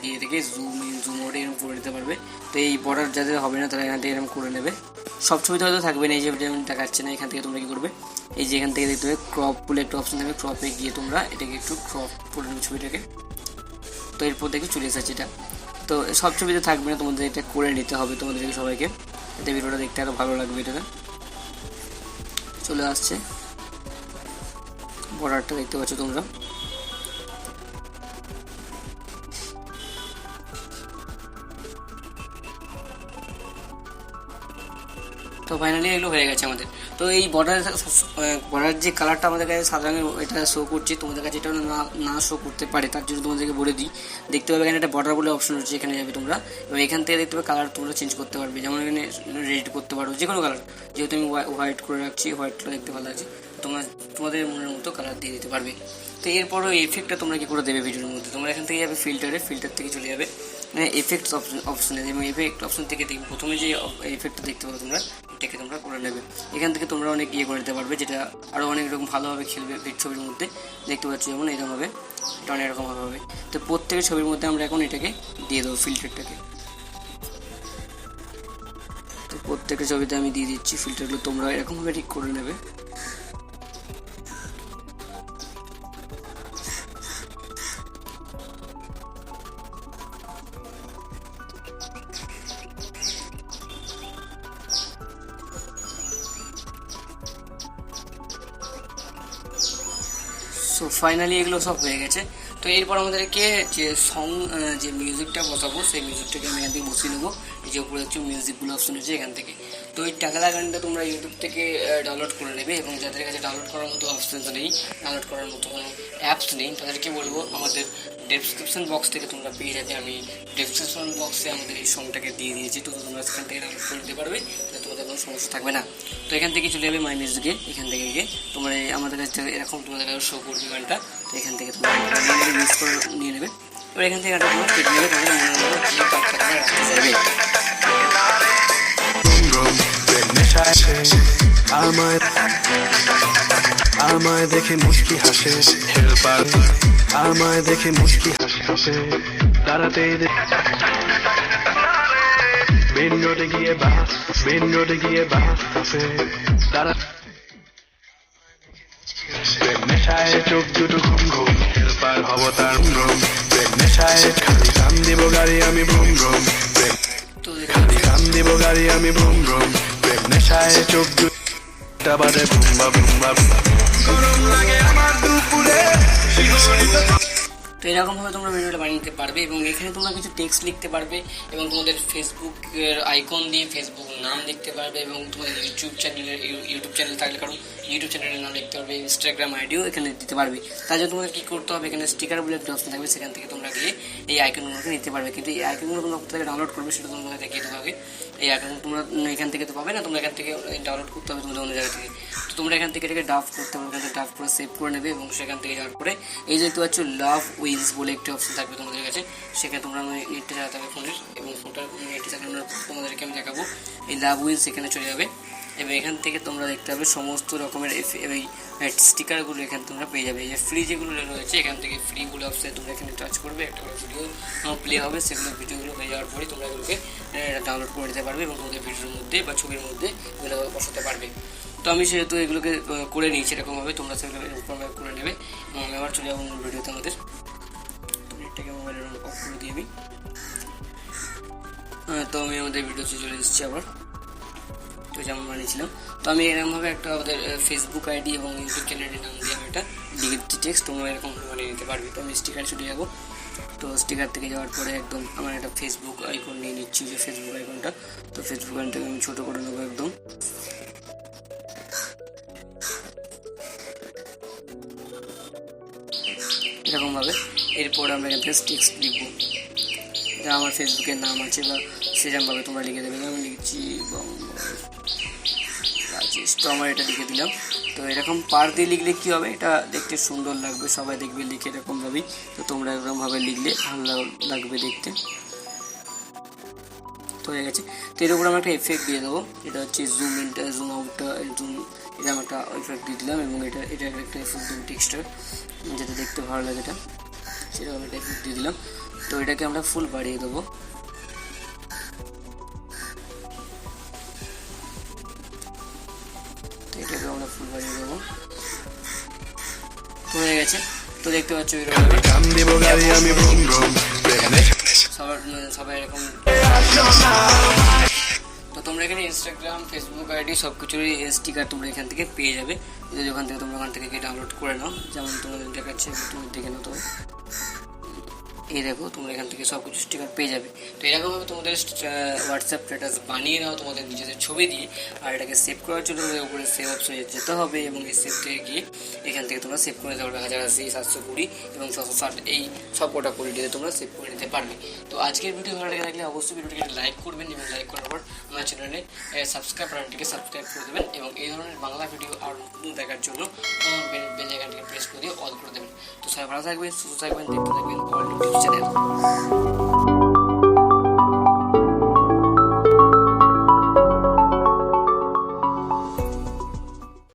দিয়ে থেকে zoom in zoom out এরকম করে নিতে পারবে। তো এই বর্ডার যাদের হবে না তারা এখান থেকে এরকম করে নেবে। সব ছবিতে হয়তো থাকবে না, এই যে যেমন দেখাচ্ছে না, এখান থেকে তোমরা কী করবে, এই যে এখান থেকে দেখতে হবে ক্রপ বলে একটা অপশন থাকবে, ক্রপে গিয়ে তোমরা এটাকে একটু ক্রপ করে নেবে ছবিটাকে। তো এরপর দেখে চলে এসেছে এটা। তো সব ছবিতে থাকবে না, তোমাদের এটা করে নিতে হবে তোমাদেরকে সবাইকে, এতে ভিডিওটা দেখতে আরও ভালো লাগবে। এটাতে চলে আসছে বর্ডারটা দেখতে পাচ্ছ তোমরা। তো ফাইনালি এগুলো হয়ে গেছে আমাদের। তো এই বর্ডার যে কালারটা আমাদের কাছে সাদা রঙের এটা শো করছে, তোমাদের কাছে এটা না শো করতে পারে, তার জন্য তোমাদেরকে বলে দিই। দেখতে পাবে এখানে একটা বর্ডার বলে অপশন হচ্ছে, এখানে যাবে তোমরা এবং এখান থেকে দেখতে পাবে কালার তোমরা চেঞ্জ করতে পারবে। যেমন এখানে রেড করতে পারো, যে কোনো কালার, যেহেতু আমি হোয়াইট করে রাখছি, হোয়াইটটা দেখতে ভালো লাগছে, তোমাদের মনের মতো কালার দিয়ে দিতে পারবে। তো এরপরও এফেক্টটা তোমরা কী করে দেবে ভিডিওর মধ্যে, তোমরা এখান থেকে যাবে ফিল্টার থেকে চলে যাবে এফেক্টস অপশনে, এবং এফেক্ট অপশন থেকে প্রথমে যে এফেক্টটা দেখতে পাবে তোমরা, এটাকে তোমরা করে নেবে। এখান থেকে তোমরা অনেক করে নিতে পারবে, যেটা আরও অনেক রকম ভালোভাবে খেলবে ছবির মধ্যে। দেখতে পাচ্ছ যেমন এরকম হবে, এটা অনেক রকমভাবে হবে। তো প্রত্যেকের ছবির মধ্যে আমরা এখন এটাকে দিয়ে দেবো ফিল্টারটাকে। তো প্রত্যেকের ছবিতে আমি দিয়ে দিচ্ছি ফিল্টারগুলো, তোমরা এরকমভাবে ঠিক করে নেবে। সো ফাইনালি এগুলো সব হয়ে গেছে। তো এরপর আমাদেরকে যে যে মিউজিকটা বসাবো, সেই মিউজিকটাকে আমি এখান থেকে বসিয়ে নেবো। এই যে উপরে হচ্ছে মিউজিকগুলো অপশন হচ্ছে এখান থেকে। তো এই টাকালা গানটা তোমরা ইউটিউব থেকে ডাউনলোড করে নেবে, এবং যাদের কাছে ডাউনলোড করার মতো অপশানস নেই, ডাউনলোড করার মতো কোনো অ্যাপস নেই, তাদেরকে বলবো আমাদের ডেসক্রিপশন বক্স থেকে তোমরা পেয়ে যাবে। আমি ডেসক্রিপশন বক্সে আমাদের এই সংটাকে দিয়ে দিয়েছি, তো তোমরা সেখান থেকে ডাউনলোড করে নিতে পারবে, তাহলে তোমাদের কোনো সমস্যা থাকবে না। তো এখান থেকে চলে যাবে মাই মিউজিকে, এখান থেকে গিয়ে তোমরা আমাদের কাছ থেকে এরকম তোমাদের কাছে শো করবে গানটা। তো এখান থেকে তোমরা মিক্স করে নিয়ে নেবে, এবার এখান থেকে গানটা তোমরা কেটে নেবে, তোমাদের মনে মতো কী রাখতে চাইবে। আমায় দেখে মুস্কি হাসে হেল্পার, আমায় দেখে মুস্কি হাসে তারাতে বেন্ডোটে গিয়ে বাস আছে তারা নেশায় চোখ দুটো ঘুম ঘুম, হেল্পার হব তার ঘুম, নেশায় খালি কাম দিব গাড়ি আমি ভ্রম ভ্রম, খালি কাম দিব গাড়ি আমি ভ্রম ভ্রম, নেশায় চোখ দুটা বাজে বুম্বা বুম্বা, গরম লাগে আমার দুপুরে। তো এরকমভাবে তোমরা ভিডিওটা বানিয়ে নিতে পারবে, এবং এখানে তোমরা কিছু টেক্সট লিখতে পারবে, এবং তোমাদের ফেসবুকের আইকন দিয়ে ফেসবুক নাম লিখতে পারবে, এবং তোমাদের ইউটিউব চ্যানেল থাকলে কারণ ইউটিউব চ্যানেলের নাম লিখতে পারবে, ইনস্টাগ্রাম আইডিও এখানে দিতে পারবে। তার জন্য তোমাদের কী করতে হবে, এখানে স্টিকার বলে একটা অপশন থাকবে, সেখান থেকে তোমরা গিয়ে এই আইকনগুলোকে নিতে পারবে। কিন্তু এই আইকনগুলো তোমরা কোথা থেকে ডাউনলোড করবে সেটা তোমাদের দেখিয়ে দেওয়া হবে। এই আইকন তোমরা এখান থেকে তো পাবে না, তোমরা এখান থেকে ডাউনলোড করতে হবে তোমাদের অন্য জায়গা থেকে। তো তোমরা এখান থেকে এটাকে ড্রাফট করতে পারো, এখান থেকে ড্রাফট করে সেভ করে নেবে এবং সেখান থেকে যাওয়ার পরে এই যে দেখতে পাচ্ছ লাভ উইন্স বলে একটি অপশন থাকবে তোমাদের কাছে, সেখানে তোমরা নেটটা চালাতে হবে ফোনের এবং ফোনটা নেটে চালানোর তোমাদেরকে আমি দেখাবো। এই লাভ উইন্স এখানে চলে যাবে এবং এখান থেকে তোমরা দেখতে পাবে সমস্ত রকমের এই স্টিকারগুলো এখানে তোমরা পেয়ে যাবে। এই যে ফ্রি যেগুলো রয়েছে এখান থেকে ফ্রিগুলো অপশনে তোমরা এখানে টাচ করবে, একটা করে ভিডিও প্লে হবে, সেগুলো ভিডিওগুলো হয়ে যাওয়ার পরে তোমরা এগুলোকে ডাউনলোড করে নিতে পারবে এবং তোমাদের ভিডিওর মধ্যে বা ছবির মধ্যে এগুলো বসাতে পারবে। তো আমি সেহেতু এগুলোকে করে নিয়েছি এরকমভাবে, তোমরা সেগুলো এরকমভাবে করে নেবে এবং আমি আবার চলে যাবো মূল ভিডিওতে আমাদের। তো নেটটাকে মোবাইলের অফ করে দিয়ে আমি তো আমি আমাদের ভিডিওতে চলে এসেছি আবার, তো যেমন বানিয়েছিলাম। তো আমি এরকমভাবে একটা আমাদের ফেসবুক আইডি এবং ইউটিউব চ্যানেলের নাম দিয়ে আমি একটা ডিরেক্ট টেক্সট তোমরা এরকমভাবে বানিয়ে নিতে পারবে। তো আমি স্টিকার চলে যাবো, তো স্টিকার থেকে যাওয়ার পরে একদম আমার একটা ফেসবুক আইকন নিয়ে নিচ্ছি, যে ফেসবুক আইকনটা, তো ফেসবুক আইকনটাকে আমি ছোটো করে নেবো একদম। এরকমভাবে এরপর আমরা এখান থেকে টেক্সট লিখবো, যা আমার ফেসবুকের নাম আছে বা সেরকমভাবে তোমরা লিখে দেবে। আমি লিখছি রাজেশ, তো আমার এটা লিখে দিলাম। তো এরকম পার দিয়ে লিখলে কী হবে, এটা দেখতে সুন্দর লাগবে, সবাই দেখবে লিখে এরকমভাবেই। তো তোমরা এরকমভাবে লিখলে ভালো লাগবে দেখতে। তো হয়ে গেছে। তো এর উপর আমরা একটা এফেক্ট দিয়ে দেবো, এটা হচ্ছে জুম ইনটা, জুম আউটটা, জুম, এটা আমরা একটা এফেক্ট দিয়ে দিলাম এবং এটা একটা এফেক্ট দেবো টেক্সটার, যাতে দেখতে ভালো লাগে, এটা সেরকম একটা এফেক্ট দিয়ে দিলাম। তো এটাকে আমরা ফুল বাড়িয়ে দেবো, তো এটাকে আমরা ফুল বাড়িয়ে দেবো। তো হয়ে গেছে। তো দেখতে পাচ্ছ সবাই এরকম। তো তোমরা এখানে ইনস্টাগ্রাম, ফেসবুক আইডি সব কিছুরই স্টিকার তোমরা এখান থেকে পেয়ে যাবে, যদি ওখান থেকে তোমরা ওখান থেকে ডাউনলোড করে নাও। যেমন তোমাদের দেখাচ্ছে, তুমি দেখে নাও। তো এই দেখো তোমরা এখান থেকে সব কিছু স্টিকার পেয়ে যাবে। তো এরকমভাবে তোমাদের হোয়াটসঅ্যাপ স্ট্যাটাস বানিয়ে নাও তোমাদের নিজেদের ছবি দিয়ে, আর এটাকে সেভ করার জন্য তোমাদের উপরে সেভ অপশনে যেতে হবে এবং এই সেভ থেকে গিয়ে এখান থেকে তোমরা সেভ করে নিতে পারবে 1080, 720 এবং 660 এই সব কটা কোয়ালিটিতে তোমরা সেভ করে নিতে পারবে। তো আজকের ভিডিও ভালো লেগে থাকলে অবশ্যই ভিডিওটিকে লাইক করবেন এবং লাইক করার পর আমার চ্যানেলে সাবস্ক্রাইব বাটনটিকে সাবস্ক্রাইব করে দেবেন এবং এই ধরনের বাংলা ভিডিও আর নতুন দেখার জন্য বেল আইকনটিকে প্রেস করে দিয়ে অল করে দেবেন। তো সবাই ভালো থাকবেন, সুস্থ থাকবেন, দেখতে থাকবেন পাওয়ার ইউটিউব চ্যানেল।